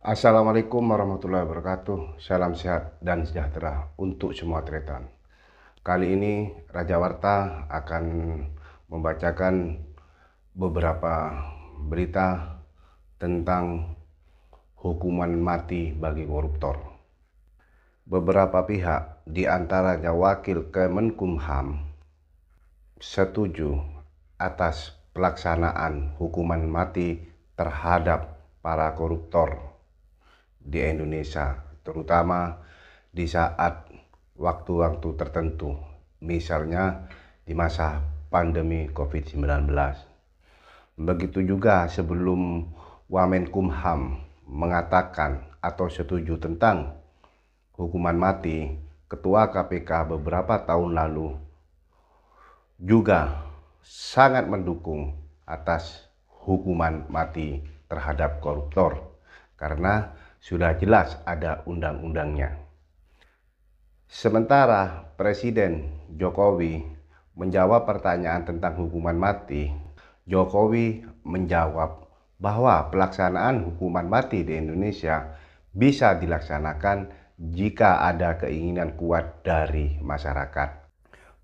Assalamualaikum warahmatullahi wabarakatuh. Salam sehat dan sejahtera untuk semua tretan. Kali ini Raja Warta akan membacakan beberapa berita tentang hukuman mati bagi koruptor. Beberapa pihak, di antaranya Wakil Kemenkumham, setuju atas pelaksanaan hukuman mati terhadap para koruptor di Indonesia, terutama di saat waktu-waktu tertentu, misalnya di masa pandemi COVID-19. Begitu juga sebelum Wamenkumham mengatakan atau setuju tentang hukuman mati, Ketua KPK beberapa tahun lalu juga sangat mendukung atas hukuman mati terhadap koruptor karena sudah jelas ada undang-undangnya. Sementara Presiden Jokowi menjawab pertanyaan tentang hukuman mati, Jokowi menjawab bahwa pelaksanaan hukuman mati di Indonesia bisa dilaksanakan jika ada keinginan kuat dari masyarakat.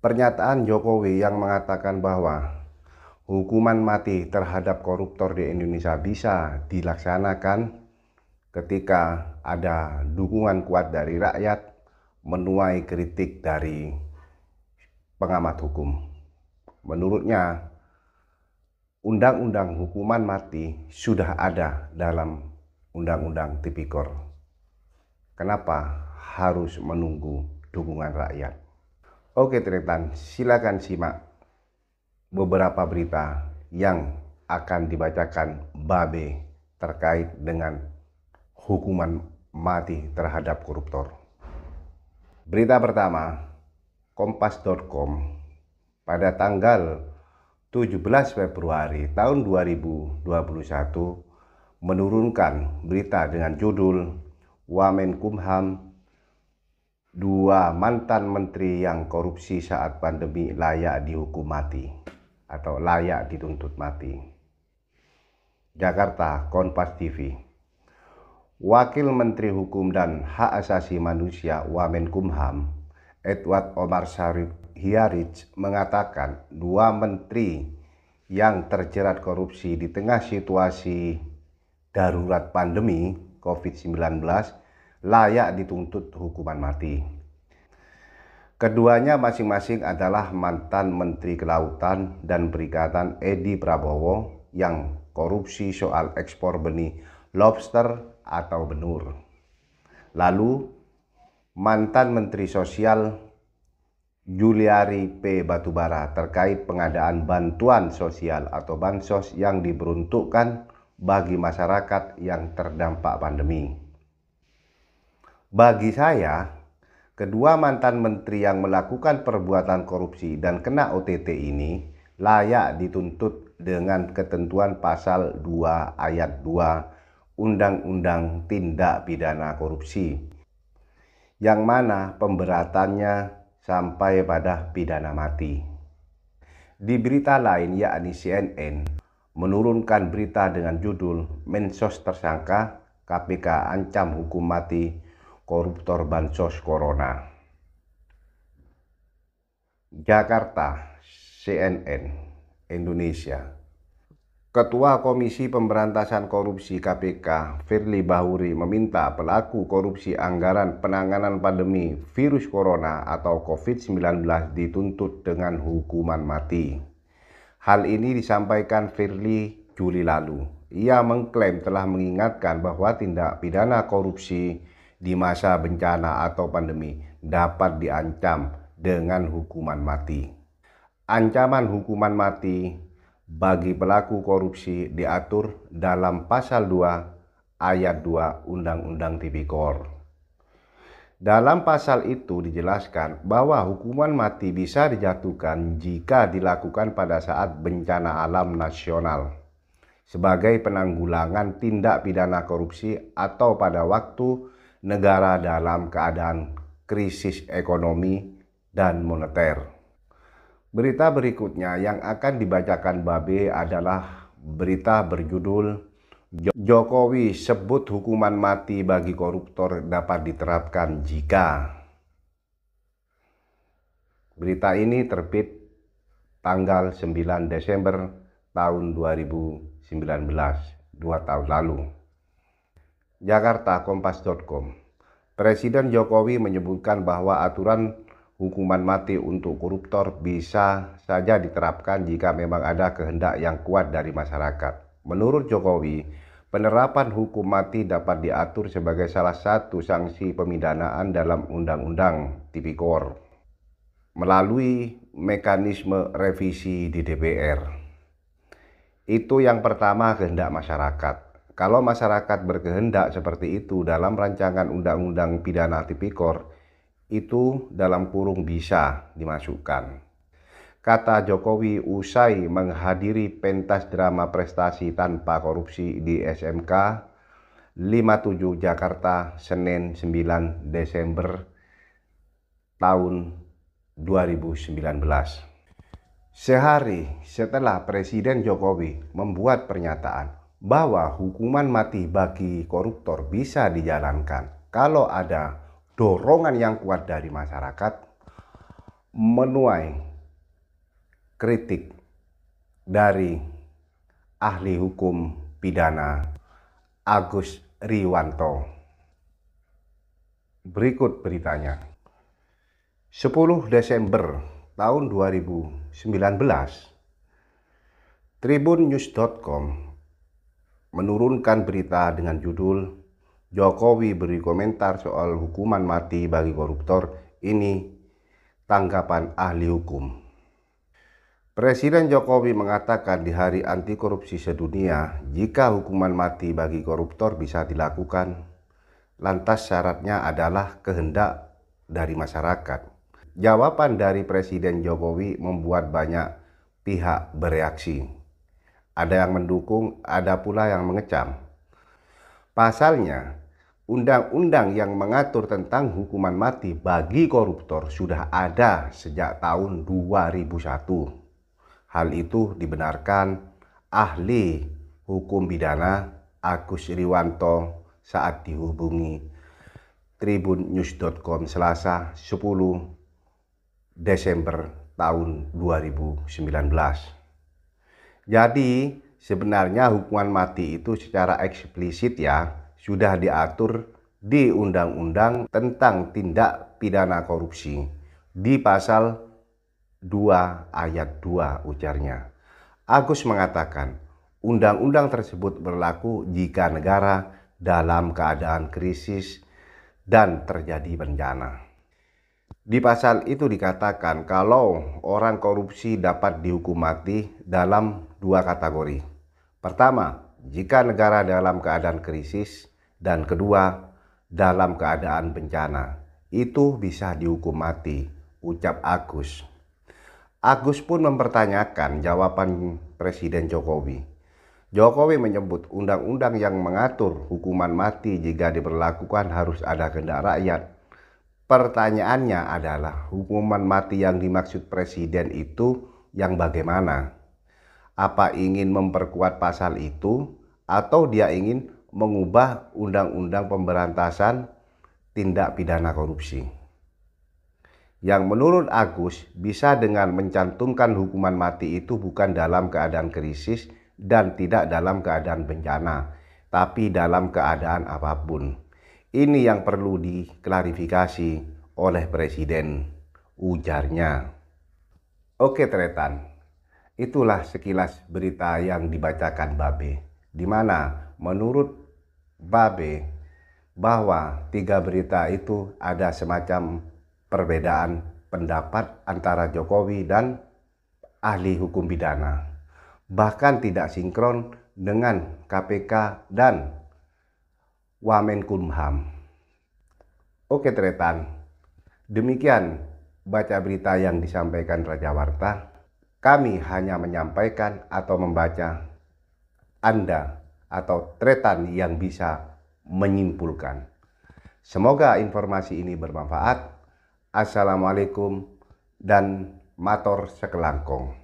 Pernyataan Jokowi yang mengatakan bahwa hukuman mati terhadap koruptor di Indonesia bisa dilaksanakan ketika ada dukungan kuat dari rakyat menuai kritik dari pengamat hukum. Menurutnya, undang-undang hukuman mati sudah ada dalam undang-undang Tipikor. Kenapa harus menunggu dukungan rakyat? Oke tretan, silakan simak beberapa berita yang akan dibacakan Babe terkait dengan hukuman mati terhadap koruptor. Berita pertama, Kompas.com pada tanggal 17 Februari tahun 2021 menurunkan berita dengan judul Wamenkumham, dua mantan menteri yang korupsi saat pandemi layak dihukum mati atau layak dituntut mati. Jakarta, Kompas TV. Wakil Menteri Hukum dan Hak Asasi Manusia Wamenkumham, Edward Omar Syarif mengatakan dua menteri yang terjerat korupsi di tengah situasi darurat pandemi COVID-19 layak dituntut hukuman mati. Keduanya masing-masing adalah mantan Menteri Kelautan dan Perikanan Edi Prabowo yang korupsi soal ekspor benih lobster atau benur. Lalu mantan Menteri Sosial Juliari P. Batubara terkait pengadaan bantuan sosial atau bansos yang diperuntukkan bagi masyarakat yang terdampak pandemi. Bagi saya, kedua mantan menteri yang melakukan perbuatan korupsi dan kena OTT ini layak dituntut dengan ketentuan pasal 2 ayat 2 Undang-Undang Tindak Pidana Korupsi, yang mana pemberatannya sampai pada pidana mati. Di berita lain, yakni CNN, menurunkan berita dengan judul Mensos tersangka, KPK ancam hukum mati koruptor bansos corona. Jakarta, CNN Indonesia. Ketua Komisi Pemberantasan Korupsi KPK, Firly Bahuri, meminta pelaku korupsi anggaran penanganan pandemi virus corona atau COVID-19 dituntut dengan hukuman mati. Hal ini disampaikan Firly Juli lalu. Ia mengklaim telah mengingatkan bahwa tindak pidana korupsi di masa bencana atau pandemi dapat diancam dengan hukuman mati. Ancaman hukuman mati bagi pelaku korupsi diatur dalam pasal 2 ayat 2 Undang-Undang Tipikor. Dalam pasal itu dijelaskan bahwa hukuman mati bisa dijatuhkan jika dilakukan pada saat bencana alam nasional sebagai penanggulangan tindak pidana korupsi atau pada waktu negara dalam keadaan krisis ekonomi dan moneter. Berita berikutnya yang akan dibacakan Babe adalah berita berjudul Jokowi sebut hukuman mati bagi koruptor dapat diterapkan jika. Berita ini terbit tanggal 9 Desember tahun 2019, 2 tahun lalu. Jakarta, Kompas.com. Presiden Jokowi menyebutkan bahwa aturan hukuman mati untuk koruptor bisa saja diterapkan jika memang ada kehendak yang kuat dari masyarakat. Menurut Jokowi, penerapan hukum mati dapat diatur sebagai salah satu sanksi pemidanaan dalam Undang-Undang Tipikor melalui mekanisme revisi di DPR. Itu yang pertama, kehendak masyarakat. Kalau masyarakat berkehendak seperti itu dalam rancangan Undang-Undang Pidana Tipikor, itu dalam kurung bisa dimasukkan. Kata Jokowi usai menghadiri pentas drama prestasi tanpa korupsi di SMK 57 Jakarta, Senin 9 Desember tahun 2019. Sehari setelah Presiden Jokowi membuat pernyataan bahwa hukuman mati bagi koruptor bisa dijalankan kalau ada dorongan yang kuat dari masyarakat, menuai kritik dari ahli hukum pidana Agus Riwanto. Berikut beritanya. 10 Desember tahun 2019, tribunnews.com menurunkan berita dengan judul Jokowi beri komentar soal hukuman mati bagi koruptor. Ini tanggapan ahli hukum. Presiden Jokowi mengatakan di Hari Anti Korupsi Sedunia, jika hukuman mati bagi koruptor bisa dilakukan, lantas syaratnya adalah kehendak dari masyarakat. Jawaban dari Presiden Jokowi membuat banyak pihak bereaksi. Ada yang mendukung, ada pula yang mengecam. Pasalnya, undang-undang yang mengatur tentang hukuman mati bagi koruptor sudah ada sejak tahun 2001. Hal itu dibenarkan ahli hukum pidana Agus Riwanto saat dihubungi tribunnews.com Selasa 10 Desember tahun 2019. Jadi sebenarnya hukuman mati itu secara eksplisit sudah diatur di Undang-Undang tentang Tindak Pidana Korupsi di pasal 2 ayat 2 ujarnya. Agus mengatakan undang-undang tersebut berlaku jika negara dalam keadaan krisis dan terjadi bencana. Di pasal itu dikatakan kalau orang korupsi dapat dihukum mati dalam 2 kategori. Pertama, jika negara dalam keadaan krisis, dan kedua, dalam keadaan bencana. Itu bisa dihukum mati, ucap Agus. Agus pun mempertanyakan jawaban Presiden Jokowi. Jokowi menyebut undang-undang yang mengatur hukuman mati jika diberlakukan harus ada kehendak rakyat. Pertanyaannya adalah hukuman mati yang dimaksud Presiden itu yang bagaimana? Apa ingin memperkuat pasal itu atau dia ingin mengubah Undang-Undang Pemberantasan Tindak Pidana Korupsi? Yang menurut Agus bisa dengan mencantumkan hukuman mati itu bukan dalam keadaan krisis dan tidak dalam keadaan bencana, tapi dalam keadaan apapun. Ini yang perlu diklarifikasi oleh Presiden, ujarnya. Oke Tretan, itulah sekilas berita yang dibacakan Babe, di mana menurut Babe bahwa 3 berita itu ada semacam perbedaan pendapat antara Jokowi dan ahli hukum pidana, bahkan tidak sinkron dengan KPK dan Wamenkumham. Oke Tretan, demikian baca berita yang disampaikan Raja Warta. Kami hanya menyampaikan atau membaca, Anda atau Tretan yang bisa menyimpulkan. Semoga informasi ini bermanfaat. Assalamualaikum dan matur sekelangkung.